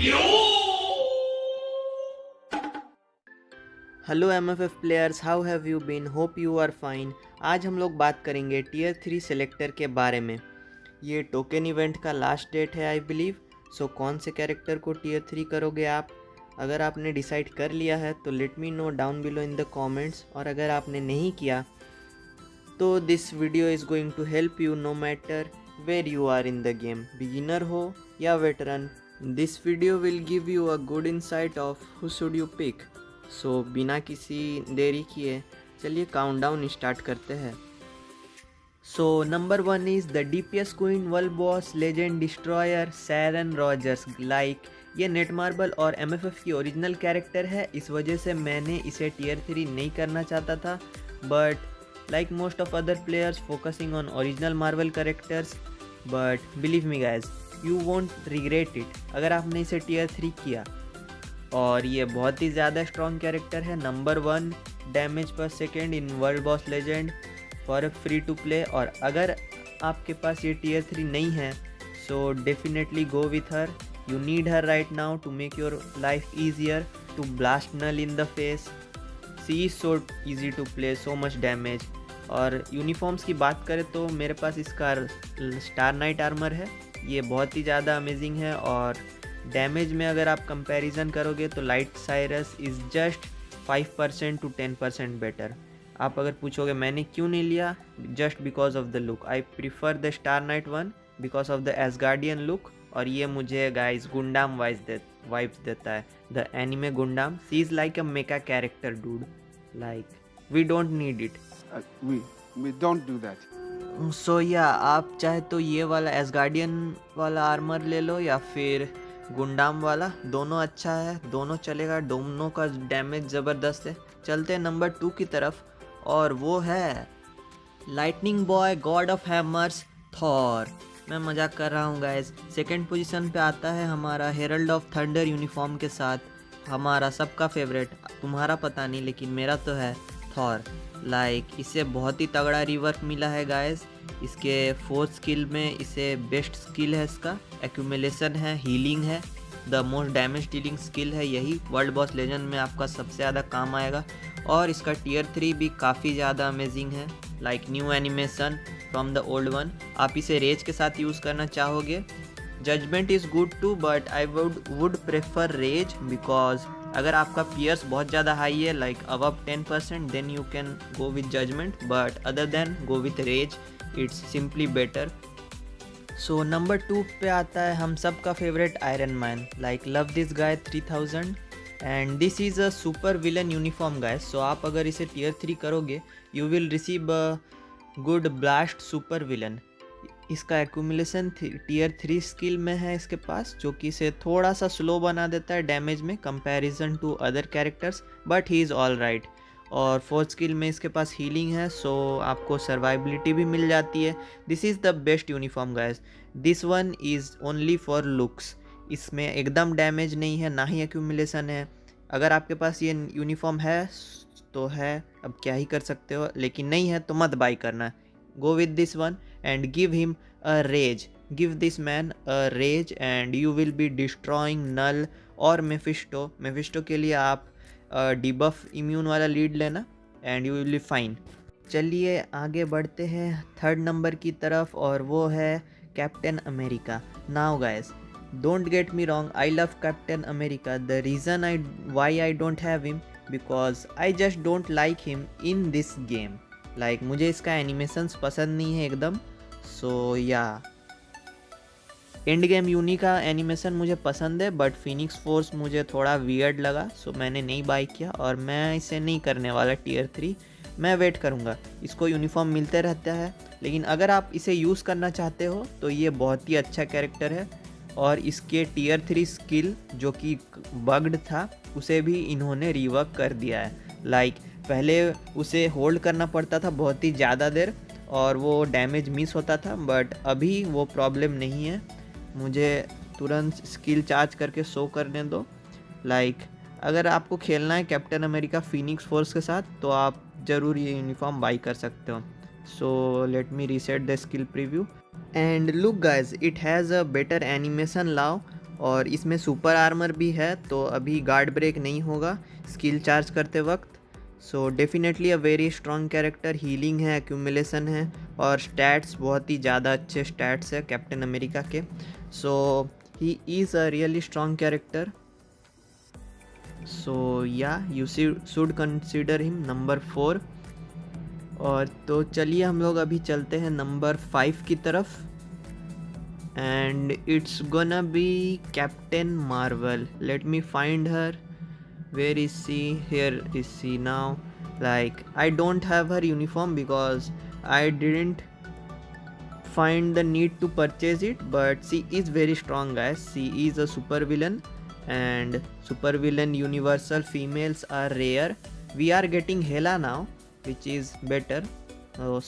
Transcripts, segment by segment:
Hello MFF players, how have you been? Hope you are fine. आज हम लोग बात करेंगे टीयर 3 सेलेक्टर के बारे में। ये टोकन इवेंट का लास्ट डेट है आई बिलीव। सो कौन से कैरेक्टर को टीयर 3 करोगे आप? अगर आपने डिसाइड कर लिया है तो let me know down below in the comments, और अगर आपने नहीं किया तो this video is going to help you no matter where you are in the game, beginner हो या veteran. This video will give you a good insight of who should you pick. So बिना किसी देरी किए चलिए countdown start करते हैं। So number 1 is the DPS queen world boss legend destroyer Sharon Rogers. ये नेटमार्बल और MFF की ओरिजिनल कैरेक्टर है, इस वजह से मैंने इसे टीयर 3 नहीं करना चाहता था, but like most of other players focusing on original Marvel characters. But believe me guys, you won't regret it अगर आपने इसे टीयर 3 किया। और ये बहुत ही ज़्यादा स्ट्रॉन्ग कैरेक्टर है, नंबर 1 डैमेज पर second in world boss legend for free to play. और अगर आपके पास ये टीयर 3 नहीं है so definitely go with her. You need her right now to make your life easier to blast Knull in the face. She is so easy to play, so much damage. और uniforms की बात करें तो मेरे पास इसका star night armour है, ये बहुत ही ज़्यादा अमेजिंग है। और डैमेज में अगर आप कंपैरिजन करोगे तो light Cyrus is just 5% to 10% better. आप अगर पूछोगे मैंने क्यों नहीं लिया, just because of the look. I prefer the Star Knight one because of the Asgardian look. और ये मुझे गाइस गुंडाम वाइब्स देता है, the anime Gundam. She is like a mecha character dude, like we don't need it, we don't do that. So yeah आप चाहे तो ये वाला एसगार्डियन वाला आर्मर ले लो या फिर गुंडाम वाला, दोनों अच्छा है, दोनों चलेगा, दोनों का डैमेज ज़बरदस्त है। चलते हैं नंबर 2 की तरफ, और वो है lightning boy God of hammers Thor. मैं मजाक कर रहा हूँ गाइज। सेकंड पोजीशन पे आता है हमारा हेरल्ड ऑफ थंडर यूनिफॉर्म के साथ, हमारा सबका फेवरेट, तुम्हारा पता नहीं लेकिन मेरा तो है, थॉर। इसे बहुत ही तगड़ा रिवर्क मिला है गाइज। इसके 4th स्किल में इसे बेस्ट स्किल है, इसका एक्यूमुलेशन है, हीलिंग है, the most damage dealing skill है। यही वर्ल्ड बॉस लेजेंड में आपका सबसे ज़्यादा काम आएगा। और इसका टीयर 3 भी काफ़ी ज़्यादा अमेजिंग है, like new animation from the old one. आप इसे रेज के साथ यूज़ करना चाहोगे, judgement is good too, but I would prefer rage because अगर आपका पियर्स बहुत ज़्यादा हाई है like above 10% then you can go with judgement, but other than go with rage, it's simply better. So number 2 पे आता है हम सब का favourite Iron Man, like love this guy 3000 and this is a super villain uniform guy. So आप अगर इसे tier 3 करोगे you will receive a good blast super villain. इसका एक्यूमुलेशन टीयर 3 स्किल में है इसके पास, जो कि इसे थोड़ा सा स्लो बना देता है डैमेज में comparison to other characters, but he is all right. और 4th स्किल में इसके पास हीलिंग है, सो आपको सर्वाइबिलिटी भी मिल जाती है। This is the best uniform guys, this one is only for looks. इसमें एकदम डैमेज नहीं है, ना ही एक्यूमुलेशन है। अगर आपके पास ये यूनिफॉर्म है तो है, अब क्या ही कर सकते हो, लेकिन नहीं है तो मत बाई करना। Go with this one and give him a rage, give this man a rage and you will be destroying null और मेफिस्टो के लिए आप डिबफ इम्यून वाला लीड लेना and you will be fine। चलिए आगे बढ़ते हैं 3rd नंबर की तरफ, और वो है Captain America. Now guys don't get me wrong, I love captain America. The reason why I don't have him because I just don't like him in this game. मुझे इसका एनिमेशंस पसंद नहीं है एकदम। सो या एंड गेम यूनी का animation मुझे पसंद है, बट फिनिक्स फोर्स मुझे थोड़ा वियर्ड लगा, सो मैंने नहीं बाई किया। और मैं इसे नहीं करने वाला टीयर 3, मैं वेट करूँगा। इसको यूनिफॉर्म मिलते रहता है, लेकिन अगर आप इसे यूज़ करना चाहते हो तो ये बहुत ही अच्छा कैरेक्टर है। और इसके टीयर 3 स्किल जो कि बग्ड था उसे भी इन्होंने रिवर्क कर दिया है। पहले उसे होल्ड करना पड़ता था बहुत ही ज़्यादा देर और वो डैमेज मिस होता था, बट अभी वो प्रॉब्लम नहीं है। मुझे तुरंत स्किल चार्ज करके शो करने दो। अगर आपको खेलना है कैप्टन अमेरिका फिनिक्स फोर्स के साथ तो आप ज़रूर ये यूनिफॉर्म बाई कर सकते हो। So let me reset the skill preview and look guys, it has a better animation now और इसमें सुपर आर्मर भी है, तो अभी गार्ड ब्रेक नहीं होगा स्किल चार्ज करते वक्त। So definitely a very strong character, healing है, एक्यूमुलेशन है और स्टैट्स बहुत ही ज़्यादा अच्छे स्टैट्स है कैप्टन अमेरिका के। So he is a really strong character. So yeah you should consider him number 4। और तो चलिए हम लोग अभी चलते हैं नंबर 5 की तरफ, and it's gonna B captain Marvel. Late me find her. Where is she? Here is she now. Like, I don't have her uniform because I didn't find the need to purchase it, but she is very strong, guys. She is a super villain, and super villain universal females are rare. We are getting Hela now, which is better.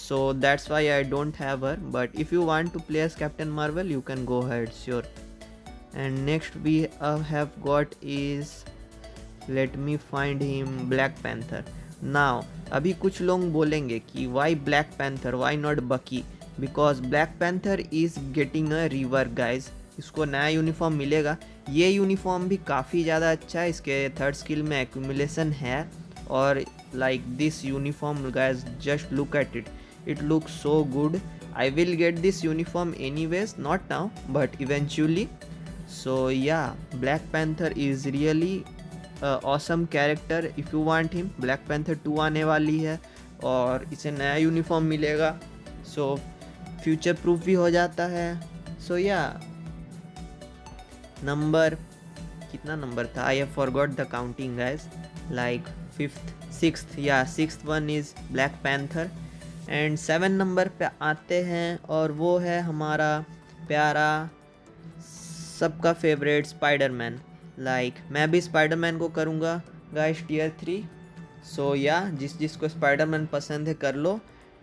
So that's why I don't have her, but if you want to play as Captain Marvel, you can go ahead, sure. And next we have got is, let me find him, Black Panther. Now अभी कुछ लोग बोलेंगे कि why Black Panther, why not Bucky, because Black Panther is getting a rework guys. इसको नया uniform मिलेगा। ये uniform भी काफ़ी ज़्यादा अच्छा है, इसके थर्ड स्किल में एक्यूमुलेशन है। और like this uniform guys, just look at it, it look so good. I will get this uniform anyways, not now but eventually. So yeah Black Panther is really awesome character. If you want him, Black Panther 2 आने वाली है और इसे नया uniform मिलेगा, so future proof भी हो जाता है। सो या नंबर कितना नंबर था, I have forgot the counting guys, like 5th 6th, या 6th one is black panther. And 7 number पे आते हैं और वो है हमारा प्यारा सबका फेवरेट स्पाइडरमैन। लाइक मैं भी स्पाइडरमैन को करूँगा गाइस टियर 3। सो या जिसको स्पाइडरमैन पसंद है कर लो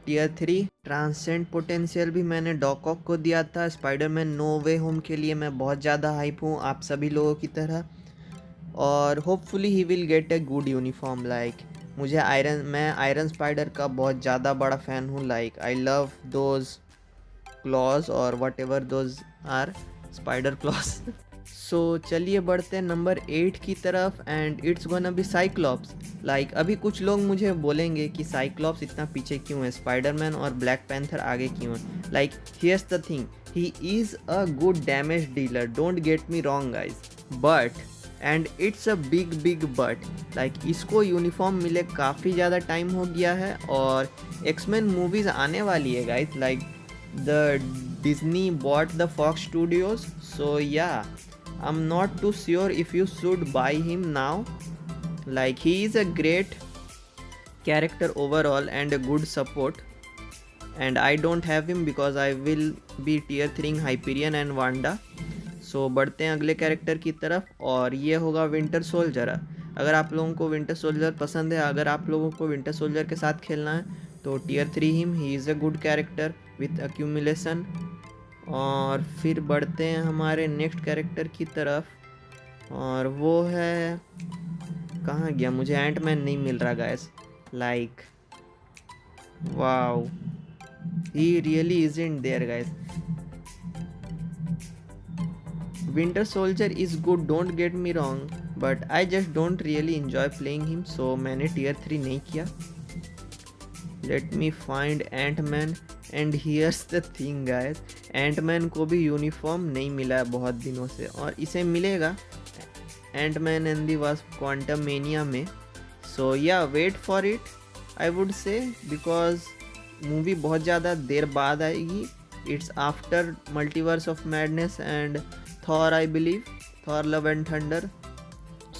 टियर 3। ट्रांसेंड पोटेंशियल भी मैंने डॉक ऑक को दिया था। स्पाइडरमैन नो वे होम के लिए मैं बहुत ज़्यादा हाइप हूँ आप सभी लोगों की तरह, और hopefully he will get a good uniform. Like मैं आयरन स्पाइडर का बहुत ज़्यादा बड़ा फ़ैन हूँ। Like I love those claws और whatever those are spider claws. So चलिए बढ़ते हैं नंबर 8 की तरफ, and it's gonna be Cyclops. Like अभी कुछ लोग मुझे बोलेंगे कि साइक्लॉप्स इतना पीछे क्यों है, स्पाइडरमैन और ब्लैक पैंथर आगे क्यों है। Like here's the thing, he is a good damage dealer, don't get me wrong guys, but and it's a big but, like इसको यूनिफॉर्म मिले काफ़ी ज़्यादा टाइम हो गया है और एक्समैन मूवीज़ आने वाली है guys. Like the Disney bought the Fox studios. So yeah I'm not too sure if you should buy him now. Like he is a great character overall and a good support, and I don't have him because I will be tier 3 Hyperion and Wanda. So बढ़ते हैं अगले character की तरफ, और ये होगा winter soldier. अगर आप लोगों को विंटर सोल्जर पसंद है, अगर आप लोगों को विंटर सोल्जर के साथ खेलना है तो tier 3 him, he is a good character with accumulation. और फिर बढ़ते हैं हमारे नेक्स्ट कैरेक्टर की तरफ, और वो है, कहाँ गया, मुझे एंटमैन नहीं मिल रहा guys. Like wow, he really isn't there guys. Winter Soldier is good, don't get me wrong, but I just don't really enjoy playing him, so मैंने टियर 3 नहीं किया। Let me find Ant Man, and here's the thing guys, Ant Man को भी uniform नहीं मिला है बहुत दिनों से, और इसे मिलेगा Ant Man and the Wasp Quantumania में। So yeah wait for it I would say, because movie बहुत ज़्यादा देर बाद आएगी। It's after Multiverse of Madness and Thor, I believe Thor Love and Thunder.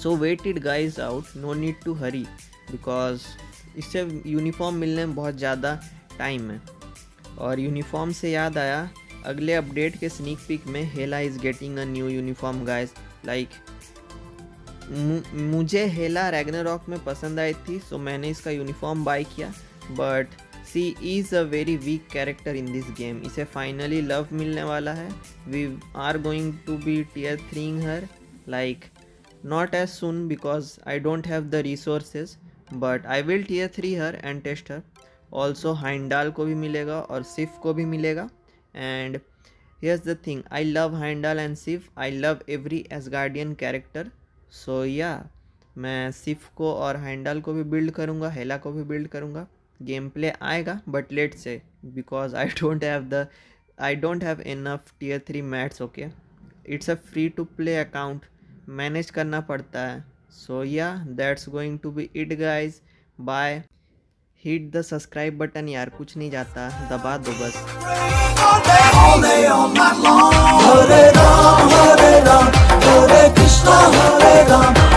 So wait it guys out, no need to hurry, because इससे uniform मिलने में बहुत ज़्यादा टाइम है। और यूनिफॉर्म से याद आया, अगले अपडेट के स्नीक पिक में Hela is getting a new uniform guys. Like मुझे हेला रैग्नारॉक में पसंद आई थी, सो मैंने इसका यूनिफॉर्म बाय किया, but she is a very weak character in this game. इसे फाइनली लव मिलने वाला है। We are going to be tier 3 her, like not as soon because I don't have the resources, but I will tier 3 her and test her. Also Heimdall को भी मिलेगा और Sif को भी मिलेगा, and here's the thing, I love Heimdall and Sif, I love every Asgardian character, so yeah, मैं सिफ को और हाइंडाल को भी बिल्ड करूँगा, हेला को भी बिल्ड करूँगा. गेम प्ले आएगा बट लेट से, because I don't have enough tier 3 mats. Okay, it's a free to play account, manage करना पड़ता है. So yeah that's going to be it guys, bye. Hit the subscribe button यार, कुछ नहीं जाता, दबा दो बस. All day, all night long. Hare Ram, Hare Ram, Hare Krishna, Hare Ram.